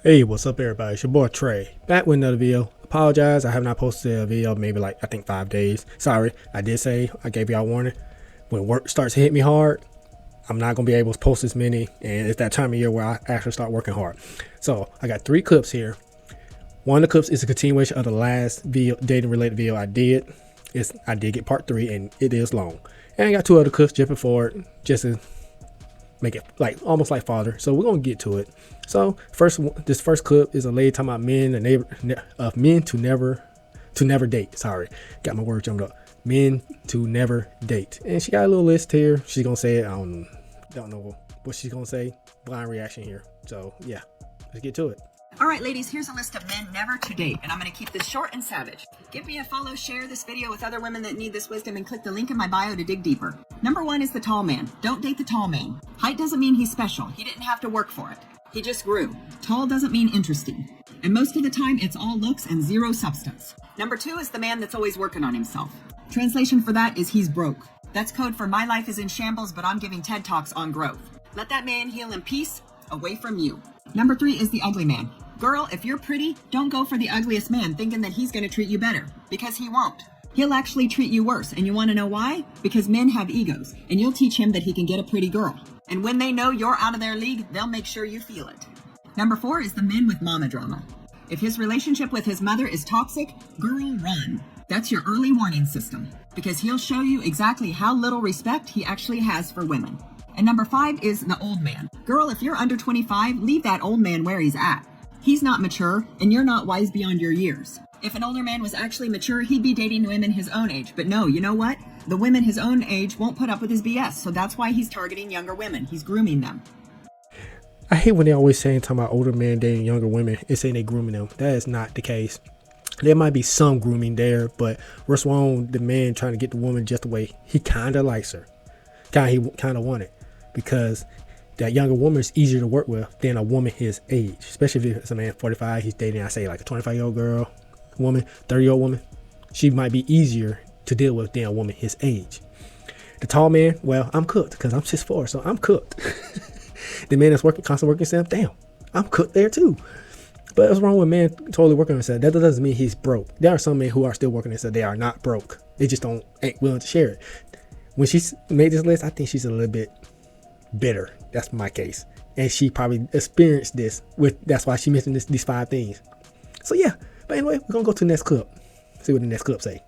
Hey, what's up everybody? It's your boy Trey, back with another video. Apologize, I have not posted a video maybe like I think 5 days. Sorry, I did say I gave y'all warning. When work starts to hit me hard, I'm not gonna be able to post as many, and it's that time of year where I actually start working hard. So I got 3 clips here. One of the clips is a continuation of the last video, dating related video I did. I did get part 3 and it is long. And I got 2 other clips jumping forward just to make it like almost like father. So we're gonna get to it. So this first clip is a lady talking about men to never date. Sorry, got my word jumped up. Men to never date, and she got a little list here. She's gonna say it. I don't know what she's gonna say. Blind reaction here. So yeah, let's get to it. All right, ladies, here's a list of men never to date, and I'm going to keep this short and savage. Give me a follow, share this video with other women that need this wisdom, and click the link in my bio to dig deeper. Number 1 is the tall man. Don't date the tall man. Height doesn't mean he's special. He didn't have to work for it. He just grew. Tall doesn't mean interesting. And most of the time, it's all looks and zero substance. Number 2 is the man that's always working on himself. Translation for that is he's broke. That's code for my life is in shambles, but I'm giving TED Talks on growth. Let that man heal in peace away from you. Number 3 is the ugly man. Girl, if you're pretty, don't go for the ugliest man thinking that he's going to treat you better, because he won't. He'll actually treat you worse, and you want to know why? Because men have egos, and you'll teach him that he can get a pretty girl. And when they know you're out of their league, they'll make sure you feel it. Number 4 is the men with mama drama. If his relationship with his mother is toxic, girl, run. That's your early warning system, because he'll show you exactly how little respect he actually has for women. And number 5 is the old man. Girl, if you're under 25, leave that old man where he's at. He's not mature, and you're not wise beyond your years. If an older man was actually mature, he'd be dating women his own age. But no, you know what? The women his own age won't put up with his BS, so that's why he's targeting younger women. He's grooming them. I hate when they always saying talking about older men dating younger women and saying they grooming them. That is not the case. There might be some grooming there, but what's wrong with the man trying to get the woman just the way he kind of likes her? He kind of want it, because that younger woman is easier to work with than a woman his age, especially if it's a man 45, he's dating, I say like a 25-year-old girl, woman, 30-year-old woman. She might be easier to deal with than a woman his age. The tall man, well, I'm cooked because I'm 6'4", so I'm cooked. The man that's constantly working himself, damn, I'm cooked there too. But what's wrong with men totally working on himself? That doesn't mean he's broke. There are some men who are still working themselves. They are not broke. They just ain't willing to share it. When she made this list, I think she's a little bit bitter. That's my case, and she probably experienced this that's why she mentioned these 5 things. So yeah, but anyway, we're gonna go to the next clip, see what the next clip say.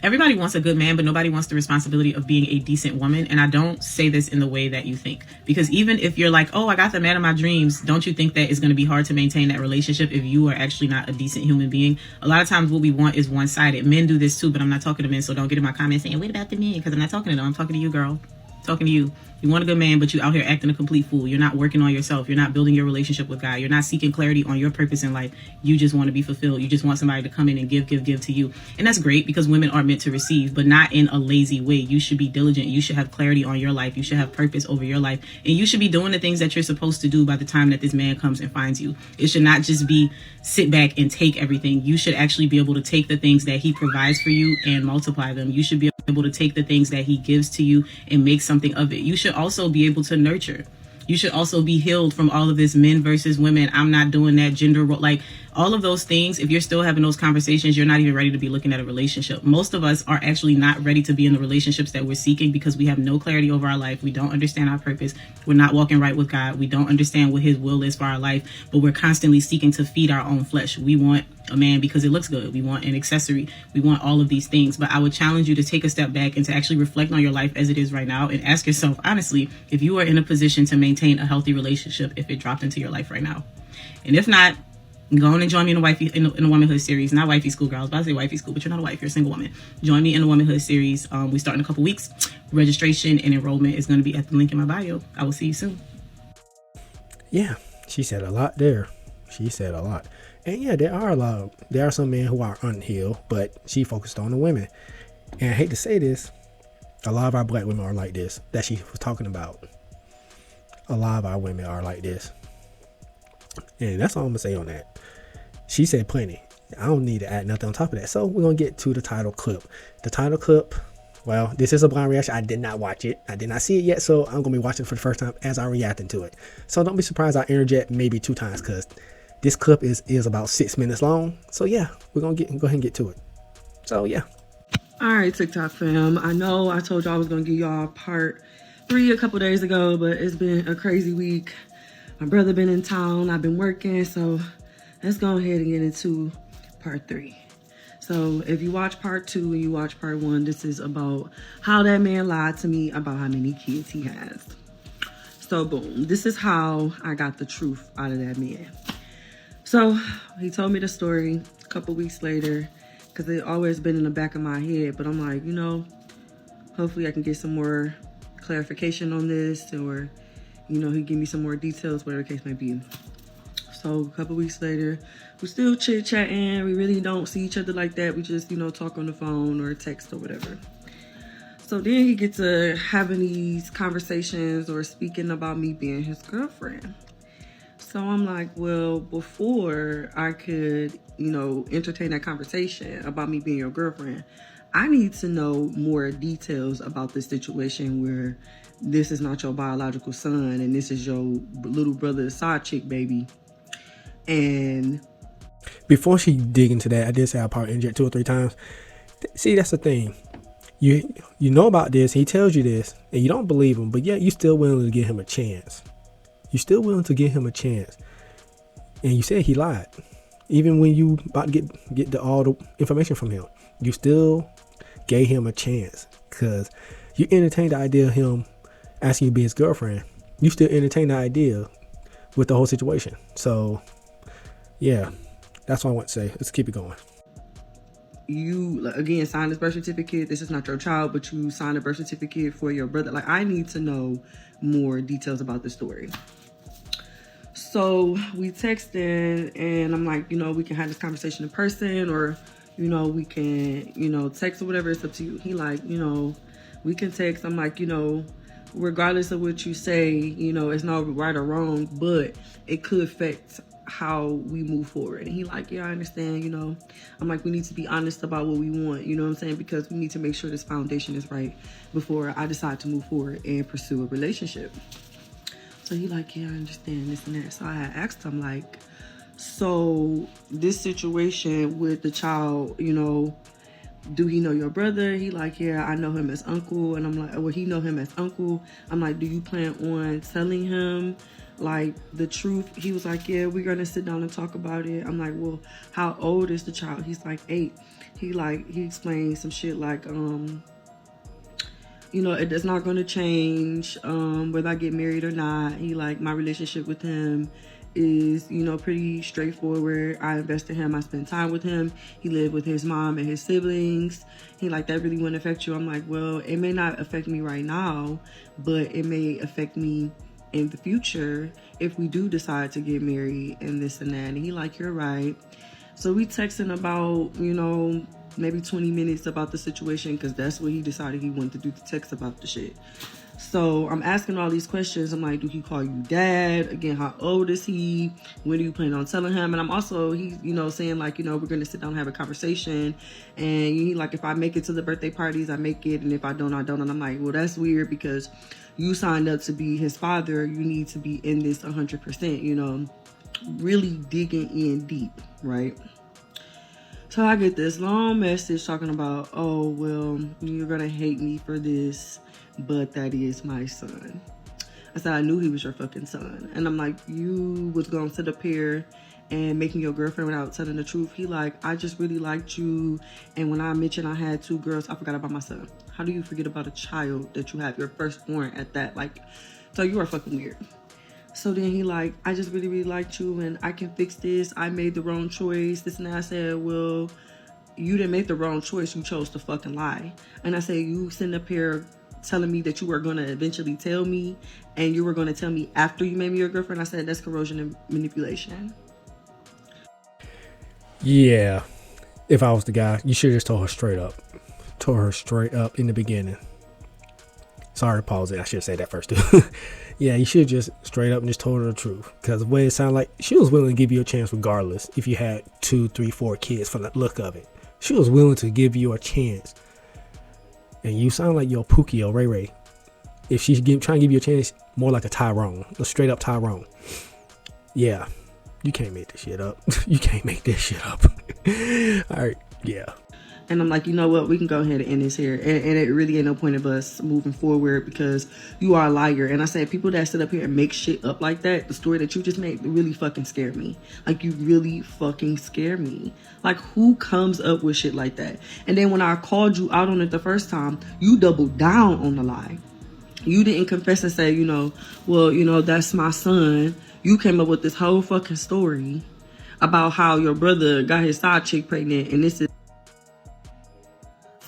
Everybody wants a good man, but nobody wants the responsibility of being a decent woman. And I don't say this in the way that you think, because even if you're like, oh, I got the man of my dreams, don't you think that it's going to be hard to maintain that relationship if you are actually not a decent human being? A lot of times what we want is one-sided. Men do this too, but I'm not talking to men, so don't get in my comments saying, what about the men? Because I'm not talking to them. I'm talking to you, girl. Talking to you. You want a good man, but you out here acting a complete fool. You're not working on yourself. You're not building your relationship with God. You're not seeking clarity on your purpose in life. You just want to be fulfilled. You just want somebody to come in and give to you. And that's great, because women are meant to receive, but not in a lazy way. You should be diligent. You should have clarity on your life. You should have purpose over your life. And you should be doing the things that you're supposed to do by the time that this man comes and finds you. It should not just be sit back and take everything. You should actually be able to take the things that he provides for you and multiply them. You should be able to take the things that he gives to you and make something of it. You should also be able to nurture. You should also be healed from all of this men versus women. I'm not doing that gender role. Like all of those things, if you're still having those conversations, you're not even ready to be looking at a relationship. Most of us are actually not ready to be in the relationships that we're seeking, because we have no clarity over our life. We don't understand our purpose. We're not walking right with God. We don't understand what his will is for our life, but we're constantly seeking to feed our own flesh. We want a man because it looks good. We want an accessory. We want all of these things. But I would challenge you to take a step back and to actually reflect on your life as it is right now, and ask yourself honestly if you are in a position to maintain a healthy relationship if it dropped into your life right now. And if not, go on and join me in the Womanhood series. Not wifey school, girls. I was about to say wifey school, but you're not a wife. You're a single woman. Join me in the Womanhood series. We start in a couple weeks. Registration and enrollment is going to be at the link in my bio. I will see you soon. Yeah, she said a lot there. She said a lot. And yeah, there are some men who are unhealed, but she focused on the women. And I hate to say this, a lot of our black women are like this, that she was talking about. A lot of our women are like this. And that's all I'm gonna say on that. She said plenty. I don't need to add nothing on top of that. So we're gonna get to the title clip. The title clip, well, this is a blind reaction. I did not watch it. I did not see it yet, so I'm gonna be watching it for the first time as I'm reacting to it. So don't be surprised I interject maybe 2 times, because This clip is about 6 minutes long. So yeah, we're gonna go ahead and get to it. So yeah. All right, TikTok fam. I know I told y'all I was gonna give y'all part 3 a couple days ago, but it's been a crazy week. My brother been in town. I've been working, so let's go ahead and get into part 3. So if you watch part 2 and you watch part 1, this is about how that man lied to me about how many kids he has. So boom, this is how I got the truth out of that man. So he told me the story a couple weeks later, because it always been in the back of my head, but I'm like, you know, hopefully I can get some more clarification on this, or, you know, he give me some more details, whatever the case may be. So a couple weeks later, we're still chit-chatting. We really don't see each other like that. We just, you know, talk on the phone or text or whatever. So then he gets to having these conversations or speaking about me being his girlfriend. So I'm like, well, before I could, you know, entertain that conversation about me being your girlfriend, I need to know more details about this situation where this is not your biological son and this is your little brother's side chick baby. And Before she dig into that, I did say I'll probably inject 2 or 3 times. See, that's the thing. You know about this, he tells you this, and you don't believe him, but yet you still willing to give him a chance. You're still willing to give him a chance. And you said he lied. Even when you about to get all the information from him, you still gave him a chance. Because you entertained the idea of him asking you to be his girlfriend. You still entertain the idea with the whole situation. So, yeah, that's what I want to say. Let's keep it going. You, again, signed this birth certificate. This is not your child, but you signed a birth certificate for your brother. Like, I need to know more details about the story. So we texted, and I'm like, you know, we can have this conversation in person, or, you know, we can, you know, text or whatever. It's up to you. He like, you know, we can text. I'm like, you know, regardless of what you say, you know, it's not right or wrong, but it could affect how we move forward. And he like, yeah, I understand, you know. I'm like, we need to be honest about what we want, you know what I'm saying? Because we need to make sure this foundation is right before I decide to move forward and pursue a relationship. So he like, yeah, I understand this and that. So I had asked him like, so this situation with the child, you know, do he know your brother? He like, yeah, I know him as uncle. And I'm like, well, he know him as uncle. I'm like, do you plan on telling him like the truth? He was like, yeah, we're gonna sit down and talk about it. I'm like, well, how old is the child? He's like 8. He explained some shit like, you know, it's not gonna change whether I get married or not. He like, my relationship with him is, you know, pretty straightforward. I invest in him. I spend time with him. He lived with his mom and his siblings. He like, that really wouldn't affect you. I'm like, well, it may not affect me right now, but it may affect me in the future if we do decide to get married and this and that. And he like, you're right. So we texting about, you know, maybe 20 minutes about the situation, because that's what he decided he wanted to do, to text about the shit. So I'm asking all these questions. I'm like, do he call you dad? Again, how old is he? When do you plan on telling him? And I'm also, he's, you know, saying like, you know, we're going to sit down and have a conversation. And he like, if I make it to the birthday parties, I make it. And if I don't, I don't. And I'm like, well, that's weird, because you signed up to be his father. You need to be in this 100%, you know, really digging in deep, right? So I get this long message talking about, oh, well, you're going to hate me for this, but that is my son. I said, I knew he was your fucking son. And I'm like, you was going to sit up here and making your girlfriend without telling the truth. He like, I just really liked you. And when I mentioned I had 2 girls, I forgot about my son. How do you forget about a child that you have, your firstborn at that? Like, so you are fucking weird. So then he like, I just really, really liked you, and I can fix this. I made the wrong choice. This and that. I said, well, you didn't make the wrong choice. You chose to fucking lie. And I said, you sitting up here telling me that you were going to eventually tell me, and you were going to tell me after you made me your girlfriend. I said, that's coercion and manipulation. Yeah. If I was the guy, you should have just told her straight up. Told her straight up in the beginning. Sorry to pause it. I should say that first too. Yeah, you should just straight up and just told her the truth. Because the way it sounded like, she was willing to give you a chance regardless if you had 2, 3, 4 kids from the look of it. She was willing to give you a chance. And you sound like your Pookie or Ray Ray. If she's trying to give you a chance, more like a Tyrone. A straight up Tyrone. Yeah. You can't make this shit up. You can't make this shit up. All right, yeah. And I'm like, you know what? We can go ahead and end this here. And it really ain't no point of us moving forward because you are a liar. And I said, people that sit up here and make shit up like that, the story that you just made, really fucking scare me. Like, you really fucking scare me. Like, who comes up with shit like that? And then when I called you out on it the first time, you doubled down on the lie. You didn't confess and say, well, that's my son. You came up with this whole fucking story about how your brother got his side chick pregnant, and this is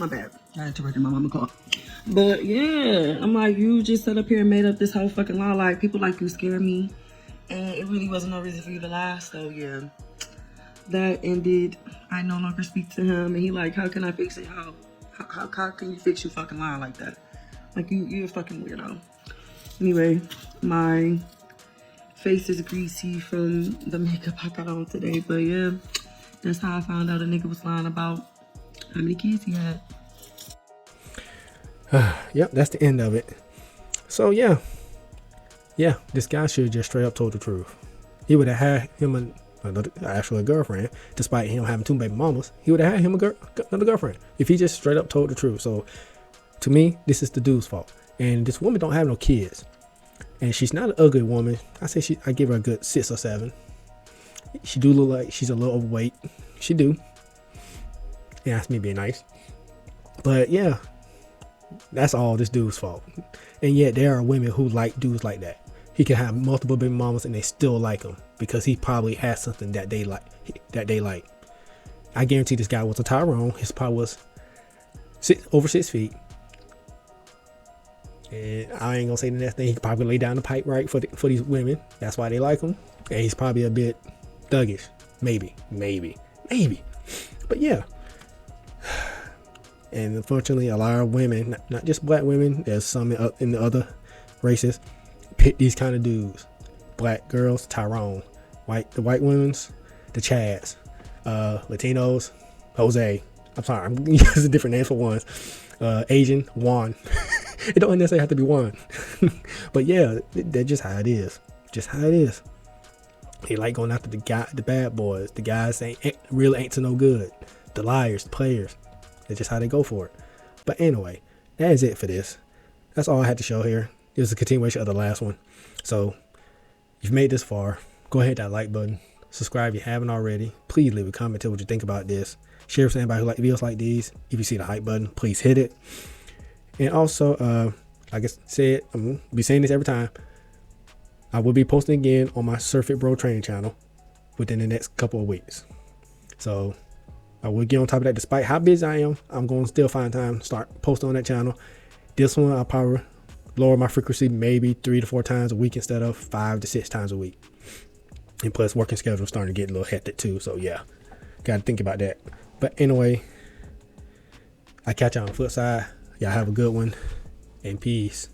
my bad. I had to record my mama call. But yeah, I'm like, you just sat up here and made up this whole fucking lie. Like, people like you scare me, and it really wasn't no reason for you to lie. So yeah, that ended. I no longer speak to him, and he like, how can I fix it? How can you fix you fucking lying like that? Like, you're a fucking weirdo. Anyway, my face is greasy from the makeup I got on today. But yeah, that's how I found out a nigga was lying about how many kids he had. Yep, that's the end of it. So yeah, this guy should have just straight up told the truth. He would have had him actually a girlfriend, despite him having 2 baby mamas. He would have had him another girlfriend if he just straight up told the truth. So to me, this is the dude's fault. And this woman don't have no kids, and she's not an ugly woman. I give her a good 6 or 7. She do look like she's a little overweight. She do. Yeah, that's me being nice. But yeah, that's all this dude's fault. And yet there are women who like dudes like that. He can have multiple baby mamas and they still like him because he probably has something that they like. I guarantee this guy was a Tyrone. His probably was over 6 feet. And I ain't gonna say the next thing. He could probably lay down the pipe right for these women. That's why they like him. And he's probably a bit thuggish. Maybe. But yeah. And unfortunately, a lot of women, not just black women, there's some in the other races, pick these kind of dudes. Black girls, Tyrone. The white women's, the Chads. Latinos, Jose. I'm sorry, I'm using different names for ones. Asian, Juan. It don't necessarily have to be Juan. But yeah, that's just how it is. They like going after the bad boys. The guys really ain't to no good. The liars, the players. That's just how they go for it. But anyway, that is it for this. That's all I had to show here. It was a continuation of the last one. So, if you've made this far, go ahead, hit that like button. Subscribe if you haven't already. Please leave a comment, tell what you think about this. Share with anybody who like videos like these. If you see the hype button, please hit it. And also, like I said, I'm going to be saying this every time. I will be posting again on my Surf It Bro training channel within the next couple of weeks. So, I will get on top of that. Despite how busy I am, I'm going to still find time to start posting on that channel. This one, I'll probably lower my frequency maybe 3 to 4 times a week instead of 5 to 6 times a week. And plus, working schedule is starting to get a little hectic too. So, yeah, got to think about that. But anyway, I'll catch you on the flip side. Y'all have a good one, and peace.